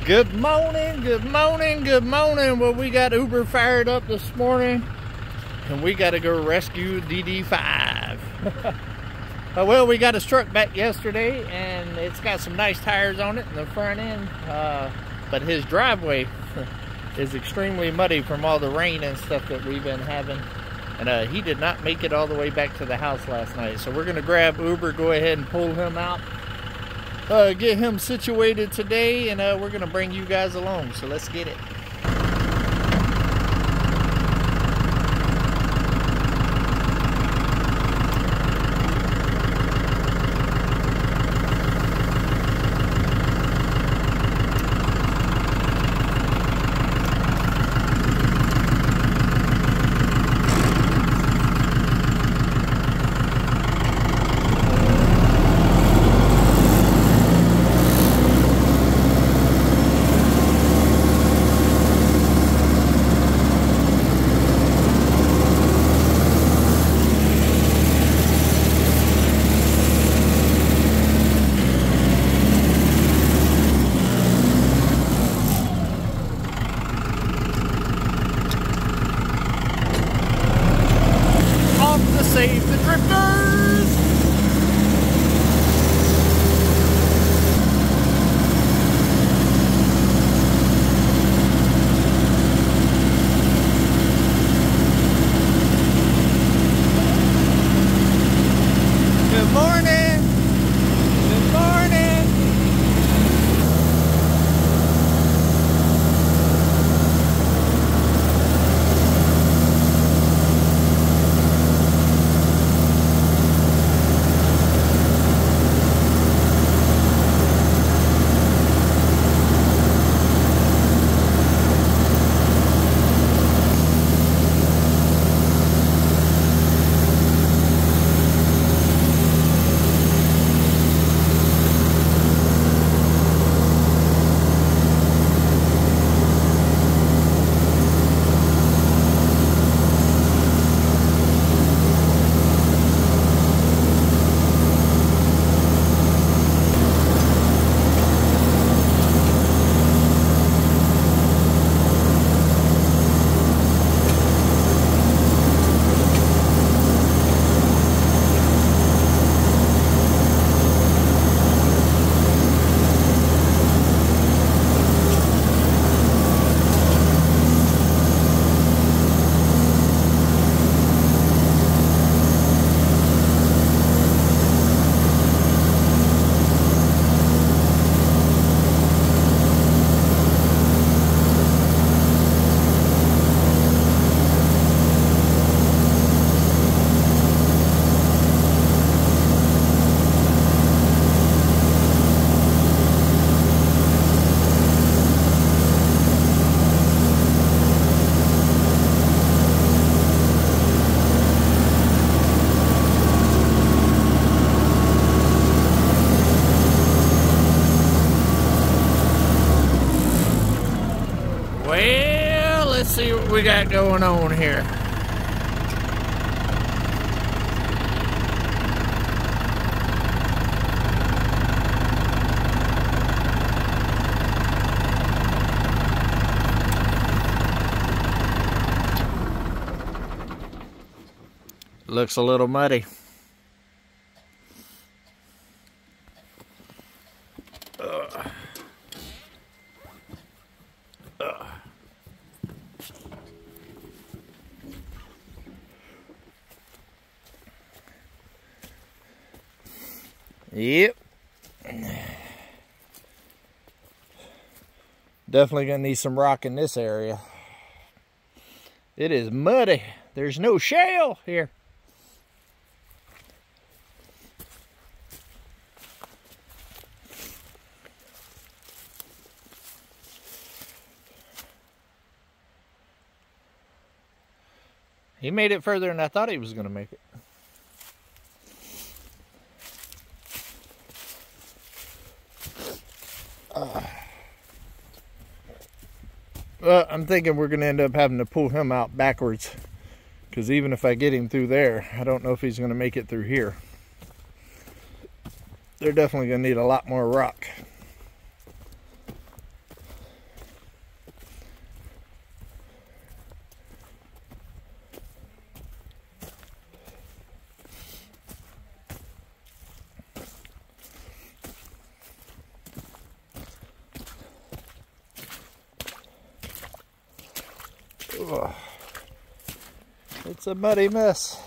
Good morning, good morning, good morning. Well, we got Uber fired up this morning, and we got to go rescue DD5. Well, we got his truck back yesterday, and it's got some nice tires on it in the front end, but his driveway is extremely muddy from all the rain and stuff that we've been having, and he did not make it all the way back to the house last night. So we're going to grab Uber, go ahead and pull him out, get him situated today, and we're going to bring you guys along. So let's get it. Save the drifters! Good morning! Good morning! Well, let's see what we got going on here. Looks a little muddy. Yep. Definitely gonna need some rock in this area. It is muddy. There's no shale here. He made it further than I thought he was gonna make it. Well, I'm thinking we're going to end up having to pull him out backwards, because even if I get him through there, I don't know if he's going to make it through here. They're definitely going to need a lot more rock. Ugh. It's a muddy mess.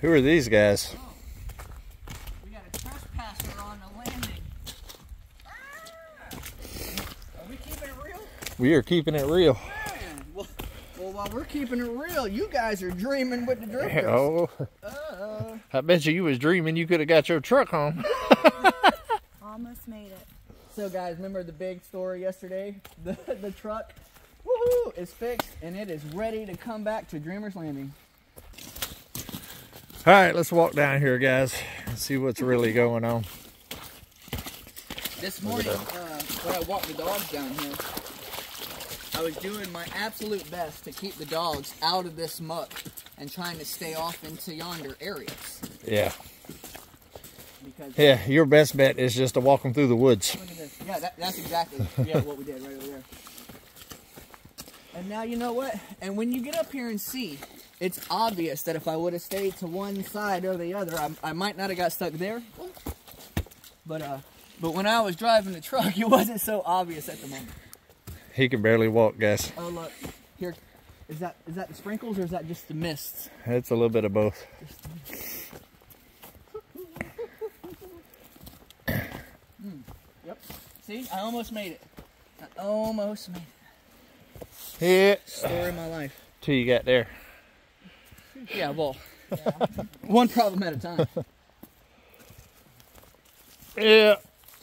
Who are these guys? Oh, we got a trespasser on the landing. Are we keeping it real? We are keeping it real. Man, well, while we're keeping it real, you guys are dreaming with the drifters. Oh, I bet you was dreaming you could have got your truck home. Almost made it. So guys, remember the big story yesterday? The truck, woohoo, is fixed and it is ready to come back to Dreamer's Landing. All right, let's walk down here, guys, and see what's really going on. This morning, when I walked the dogs down here, I was doing my absolute best to keep the dogs out of this muck and trying to stay off into yonder areas. Yeah. Because, yeah, your best bet is just to walk them through the woods. Look at this. Yeah, that's exactly what we did right over there. And now you know what? And when you get up here and see, it's obvious that if I would have stayed to one side or the other, I might not have got stuck there. But when I was driving the truck, it wasn't so obvious at the moment. He can barely walk, guys. Oh look, here, is that the sprinkles or is that just the mists? It's a little bit of both. Yep. See, I almost made it. I almost made it. Yeah. Story of my life. Till you got there. Yeah, well, one problem at a time. Yeah,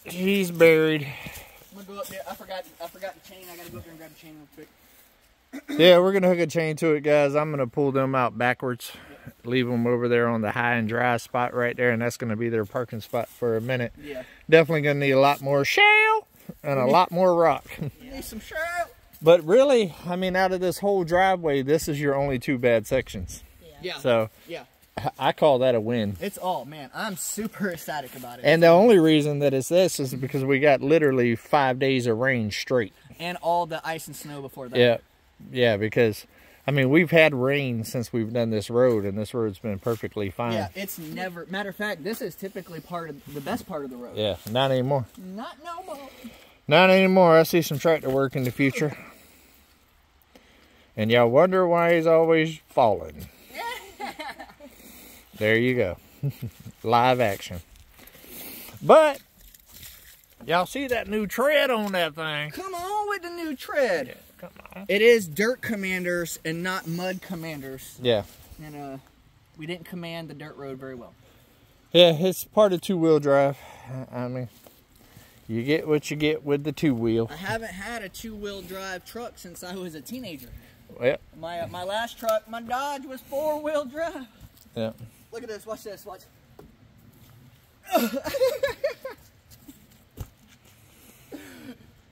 he's buried. I'm gonna go up there. I forgot the chain. I gotta go up there and grab the chain real quick. Yeah, we're gonna hook a chain to it, guys. I'm gonna pull them out backwards, leave them over there on the high and dry spot right there, and that's gonna be their parking spot for a minute. Yeah. Definitely gonna need a lot more shale and a lot more rock. Need some shale. But really, I mean, out of this whole driveway, this is your only two bad sections. Yeah. So yeah, I call that a win. it's all, man. I'm super ecstatic about it. And the only reason that it's this is because we got literally 5 days of rain straight. And all the ice and snow before that. Yeah, yeah, because I mean, we've had rain since we've done this road, and this road's been perfectly fine. Yeah, it's never. Matter of fact, this is typically the best part of the road. Yeah, not anymore. Not no more. Not anymore. I see some tractor work in the future. And y'all wonder why he's always falling. There you go. Live action. But y'all see that new tread on that thing? Come on with the new tread. Yeah, come on. It is dirt commanders and not mud commanders. Yeah. And we didn't command the dirt road very well. Yeah, it's part of two-wheel drive. I mean, you get what you get with the two-wheel. I haven't had a two-wheel drive truck since I was a teenager. Well, My last truck, my Dodge, was four-wheel drive. yeah. Look at this. Watch this. Watch.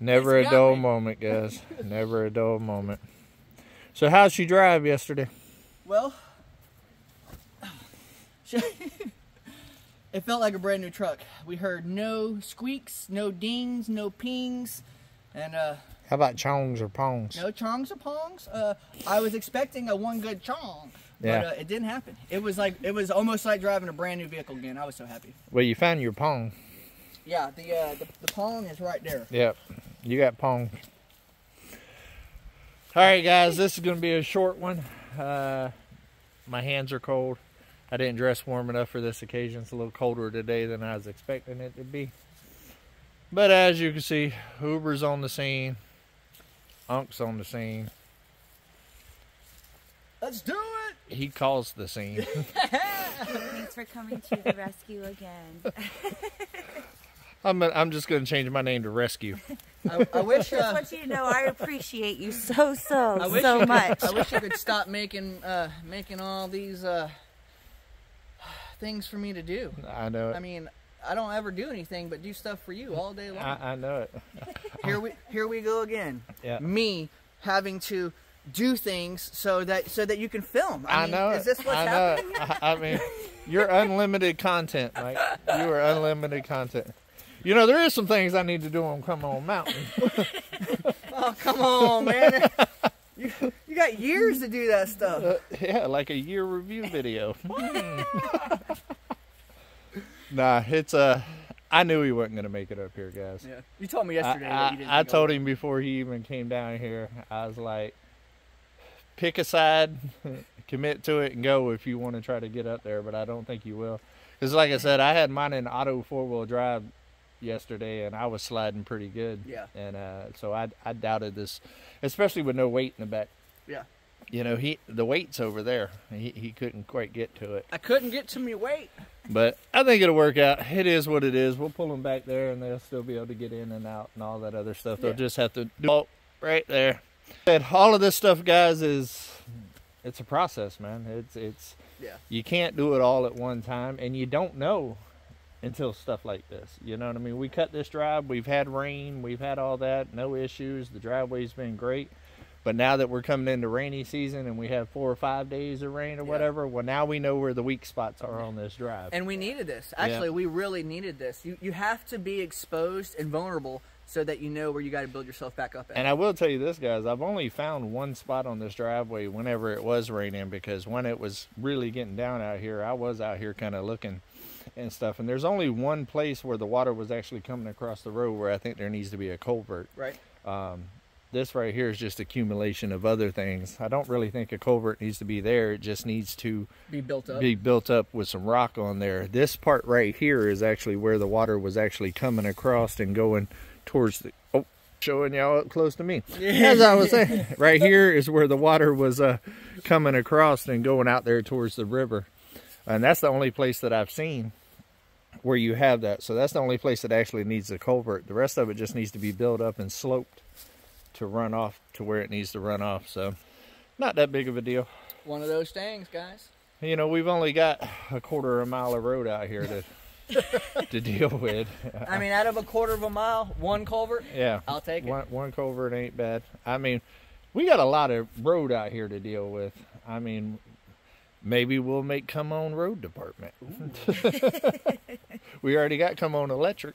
Never a dull moment, guys. Never a dull moment. So how'd she drive yesterday? Well, it felt like a brand new truck. We heard no squeaks, no dings, no pings, and How about chongs or pongs? no chongs or pongs. I was expecting a one good chong, Yeah. but it didn't happen. It was almost like driving a brand new vehicle again. I was so happy. Well, you found your pong. Yeah, the pong is right there. Yep, you got pong. All right, guys, this is going to be a short one. My hands are cold. I didn't dress warm enough for this occasion. It's a little colder today than I was expecting it to be. But as you can see, Uber's on the scene. Unk's on the scene. Let's do it! He calls the scene. Thanks for coming to the rescue again. I'm just going to change my name to Rescue. I wish. I want you to know I appreciate you so much. I wish you could stop making all these things for me to do. I know it. I mean, I don't ever do anything but do stuff for you all day long. I know it. Here we go again. Yeah. Me having to do things so that you can film. I mean, know is this what's I know happening? it. I mean, you're unlimited content, Mike. You are unlimited content. You know, there is some things I need to do on Come On Mountain. Oh, come on, man. You got years to do that stuff. Yeah, like a year review video. Nah, it's I knew he wasn't gonna make it up here, guys. Yeah, you told me yesterday. That you didn't I told him before he even came down here. I was like, pick a side, commit to it, and go if you want to try to get up there. But I don't think you will, because like I said, I had mine in auto 4-wheel drive yesterday, and I was sliding pretty good. Yeah. And so I doubted this, especially with no weight in the back. Yeah. You know, the weight's over there. He couldn't quite get to it. I couldn't get to me weight. But I think it'll work out. It is what it is. We'll pull them back there, and they'll still be able to get in and out and all that other stuff. They'll just have to do it right there. And all of this stuff, guys, it's a process, man. It's you can't do it all at one time, and you don't know until stuff like this. You know what I mean? We cut this drive. We've had rain. We've had all that. No issues. The driveway's been great. But now that we're coming into rainy season and we have 4 or 5 days of rain or whatever, well, now we know where the weak spots are on this drive. And we needed this. Actually, we really needed this. You have to be exposed and vulnerable so that you know where you got to build yourself back up at. And I will tell you this, guys, I've only found one spot on this driveway whenever it was raining, because when it was really getting down out here, I was out here kind of looking and stuff. And there's only one place where the water was actually coming across the road where I think there needs to be a culvert. Right. This right here is just accumulation of other things. I don't really think a culvert needs to be there. It just needs to be built up with some rock on there. This part right here is actually where the water was actually coming across and going towards the, showing y'all up close to me. As I was saying, right here is where the water was coming across and going out there towards the river. And that's the only place that I've seen where you have that. So that's the only place that actually needs a culvert. The rest of it just needs to be built up and sloped to run off to where it needs to run off. So not that big of a deal. One of those things, guys. You know, we've only got a 1/4 mile of road out here to deal with. I mean, out of a 1/4 mile, one culvert. Yeah, I'll take it. One culvert ain't bad. I mean, we got a lot of road out here to deal with. I mean, maybe we'll make Come On Road Department. We already got Come On Electric.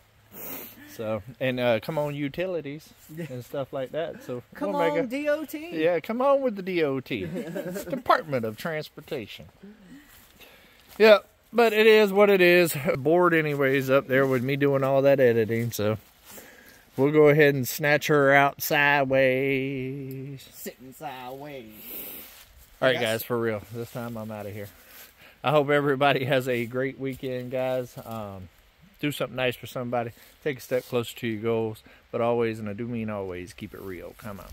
So, and Come On Utilities and stuff like that. So Come on, DOT. Yeah, come on with the DOT. Department of Transportation. Yeah, but it is what it is. Bored anyways up there with me doing all that editing. So we'll go ahead and snatch her out sideways. Sitting sideways. All right, guys, for real. This time I'm out of here. I hope everybody has a great weekend, guys. Do something nice for somebody. Take a step closer to your goals. But always, and I do mean always, keep it real. Come on.